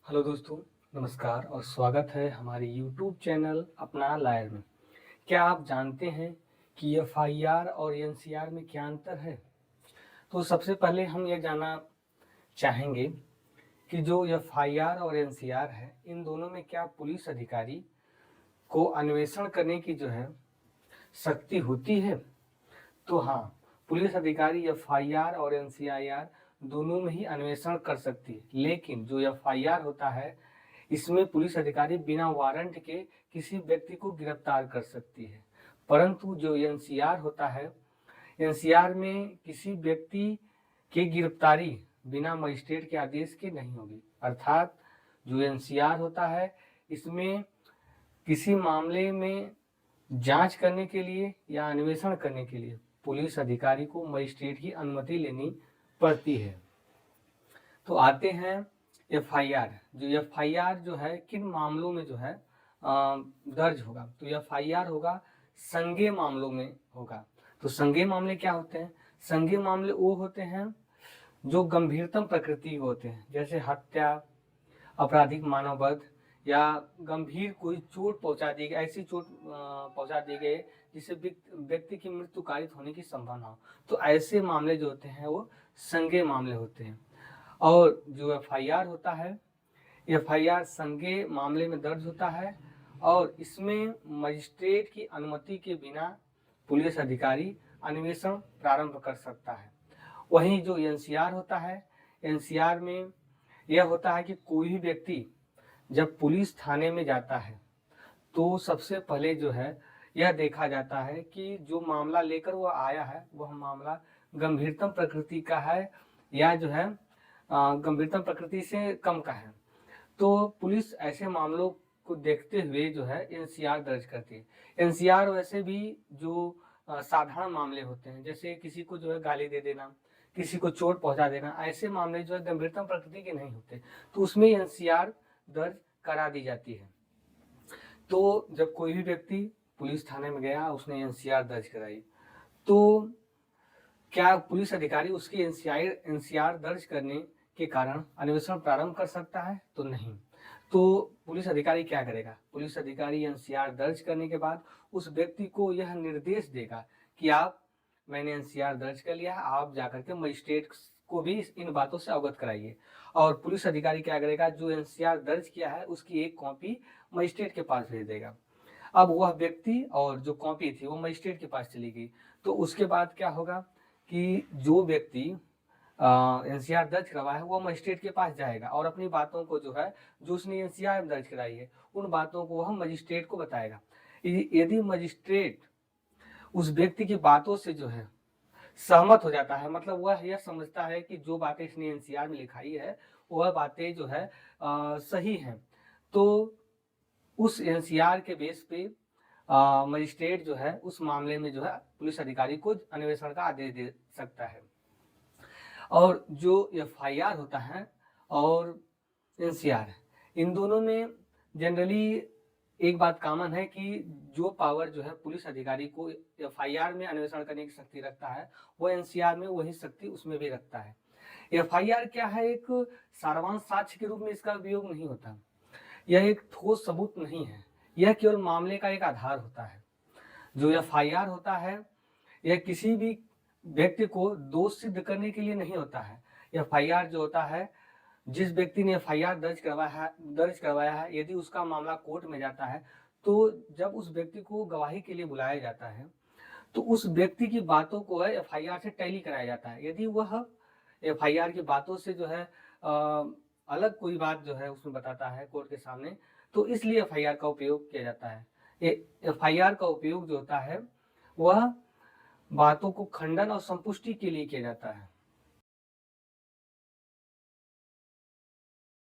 Hello दोस्तों, नमस्कार और स्वागत है हमारे यूट्यूब चैनल अपना लायर में। क्या आप जानते हैं कि एफआईआर और एनसीआर में क्या अंतर है? तो सबसे पहले हम ये जानना चाहेंगे कि जो एफआईआर और एनसीआर है, इन दोनों में क्या पुलिस अधिकारी को अन्वेषण करने की जो है शक्ति होती है? तो हाँ, पुलिस अधिकारी एफआईआर और एनसीआर दोनों में ही अन्वेषण कर सकती है, लेकिन जो एफआईआर होता है इसमें पुलिस अधिकारी बिना वारंट के किसी व्यक्ति को गिरफ्तार कर सकती है। परंतु जो एनसीआर होता है, एनसीआर में किसी व्यक्ति की गिरफ्तारी बिना मजिस्ट्रेट के आदेश के नहीं होगी। अर्थात जो एनसीआर होता है इसमें किसी मामले में जांच करने के लिए या अन्वेषण करने के लिए पुलिस अधिकारी को मजिस्ट्रेट की अनुमति लेनी पड़ती है। तो आते हैं एफआईआर। जो एफआईआर जो है किन मामलों में जो है दर्ज होगा? तो एफआईआर होगा संज्ञेय मामलों में होगा। तो संज्ञेय मामले क्या होते हैं? संज्ञेय मामले वो होते हैं जो गंभीरतम प्रकृति के होते हैं, जैसे हत्या, आपराधिक मानववध या गंभीर कोई चोट पहुंचा दी गई, ऐसी चोट पहुंचा दी गई जिससे व्यक्ति की मृत्यु कारित होने की संभावना हो। तो ऐसे मामले जो होते हैं वो संज्ञेय मामले होते हैं। और जो एफआईआर होता है, एफआईआर संज्ञेय मामले में दर्ज होता है और इसमें मजिस्ट्रेट की अनुमति के बिना पुलिस अधिकारी अन्वेषण प्रारंभ कर सकता है। वहीं जो एनसीआर होता है, एनसीआर में यह होता है कि कोई भी व्यक्ति जब पुलिस थाने में जाता है तो सबसे पहले जो है यह देखा जाता है कि जो मामला लेकर वह आया है वह मामला गंभीरतम प्रकृति का है या जो है गंभीरतम प्रकृति से कम का है। तो पुलिस ऐसे मामलों को देखते हुए जो है एनसीआर दर्ज करती है। एनसीआर वैसे भी जो साधारण मामले होते हैं, जैसे किसी को जो है गाली दे देना, किसी को चोट पहुंचा देना, ऐसे मामले जो है गंभीरतम प्रकृति के नहीं होते, तो उसमें एनसीआर दर्ज करा दी जाती है। तो जब कोई भी व्यक्ति पुलिस थाने में गया, उसने एनसीआर दर्ज कराई, तो क्या पुलिस अधिकारी उसकी एनसीआर दर्ज करने के कारण अन्वेषण प्रारंभ कर सकता है? तो नहीं। तो पुलिस अधिकारी क्या करेगा? पुलिस अधिकारी एनसीआर दर्ज करने के बाद उस व्यक्ति को यह निर्देश देगा कि मैंने एनसीआर दर्ज कर लिया है, आप जाकर के मजिस्ट्रेट को भी इन बातों से अवगत कराइए। और पुलिस अधिकारी क्या करेगा? जो एनसीआर दर्ज किया है उसकी एक कॉपी मजिस्ट्रेट के पास भेज देगा। अब वह व्यक्ति और जो कॉपी थी वो मजिस्ट्रेट के पास चली गई, तो उसके बाद क्या होगा कि जो व्यक्ति एनसीआर दर्ज करवाया है वो मजिस्ट्रेट के पास जाएगा और अपनी बातों को जो है, जो उसने एनसीआर दर्ज कराई है, उन बातों को वह मजिस्ट्रेट को बताएगा। यदि मजिस्ट्रेट उस व्यक्ति की बातों से जो है सहमत हो जाता है, मतलब वह यह समझता है कि जो बातें इसने एनसीआर में लिखाई है वह बातें जो है सही हैं, तो उस एनसीआर के बेस पे मजिस्ट्रेट जो है उस मामले में जो है पुलिस अधिकारी को अन्वेषण का आदेश दे सकता है। और जो एफआईआर होता है और एनसीआर, इन दोनों में जनरली एक बात कॉमन है कि जो पावर जो है पुलिस अधिकारी को एफआईआर में अन्वेषण करने की शक्ति रखता है, वो एनसीआर में वही शक्ति उसमें भी रखता है। एफआईआर क्या है? एक सारवान साक्ष्य के रूप में इसका उपयोग नहीं होता, यह एक ठोस सबूत नहीं है, यह केवल मामले का एक आधार होता है। जो एफआईआर होता है यह किसी भी व्यक्ति को दोष सिद्ध करने के लिए नहीं होता है। एफआईआर जो होता है, जिस व्यक्ति ने एफआईआर दर्ज करवाया है, यदि उसका मामला कोर्ट में जाता है तो जब उस व्यक्ति को गवाही के लिए बुलाया जाता है तो उस व्यक्ति की बातों को एफआईआर से टैली कराया जाता है। यदि वह एफआईआर की बातों से जो है अलग कोई बात जो है उसमें बताता है कोर्ट के सामने, तो इसलिए एफआईआर का उपयोग किया जाता है। एफआईआर का उपयोग जो होता है वह बातों को खंडन और संपुष्टि के लिए किया जाता है।